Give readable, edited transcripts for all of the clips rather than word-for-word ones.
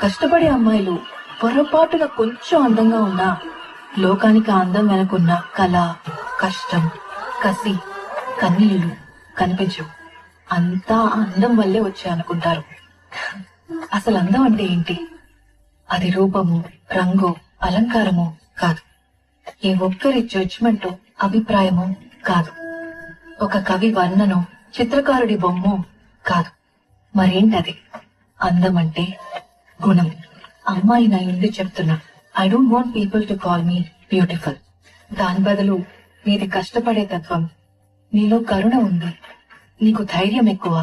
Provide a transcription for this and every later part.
కష్టపడే అమ్మాయిలు పొరపాటున కొంచెం అందంగా ఉన్నా లోకానికి ఆ అందం వెనకున్న కళ, కష్టం, కసి, కన్నీళ్లు కనిపించవు. అంతా అందం వల్లే వచ్చాయి అనుకుంటారు. అసలు అందం అంటే ఏంటి? అది రూపము, రంగు, అలంకారము కాదు. ఏ ఒక్కరి జడ్జ్మెంటో, అభిప్రాయమో కాదు. ఒక కవి వర్ణనో, చిత్రకారుడి బొమ్మో కాదు. మరేంటది? అందం అంటే గుణం. అమ్మాయి నా ఇంటి చెప్తున్నా, I don't want people to call me beautiful. దాని బదులు నీది కష్టపడే తత్వం, నీలో కరుణ ఉంది, నీకు ధైర్యం ఎక్కువ,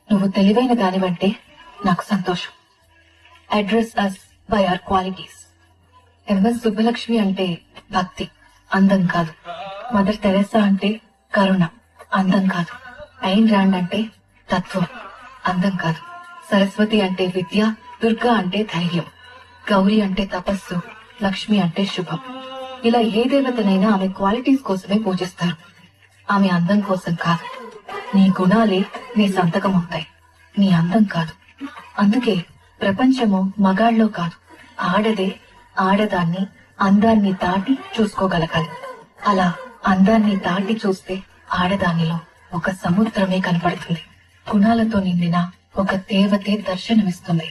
నువ్వు తెలివైన దానివంటే నాకు సంతోషం. Address us by our qualities. MS Subbulakshmi అంటే భక్తి, అందం కాదు. మదర్ తెరెసా అంటే కరుణ, అందం కాదు. ఐన్ రాండ్ అంటే తత్వం, అందం కాదు. సరస్వతి అంటే విద్య, దుర్గా అంటే ధైర్యం, గౌరీ అంటే తపస్సు, లక్ష్మి అంటే శుభం. ఇలా ఏ దేవతనైనా ఆమె క్వాలిటీస్ కోసమే పూజిస్తారు, ఆమె అందం కోసం కాదు. నీ గుణాలే నీ సంతకం అవుతాయి, నీ అందం కాదు. అందుకే ప్రపంచము మగాళ్ళలో కాదు, ఆడదే ఆడదాన్ని అందాన్ని దాటి చూసుకోగలగాలి. అలా అందాన్ని దాటి చూస్తే ఆడదానిలో ఒక సముద్రమే కనపడుతుంది. గుణాలతో నిండిన ఒక దేవతే దర్శనమిస్తుంది.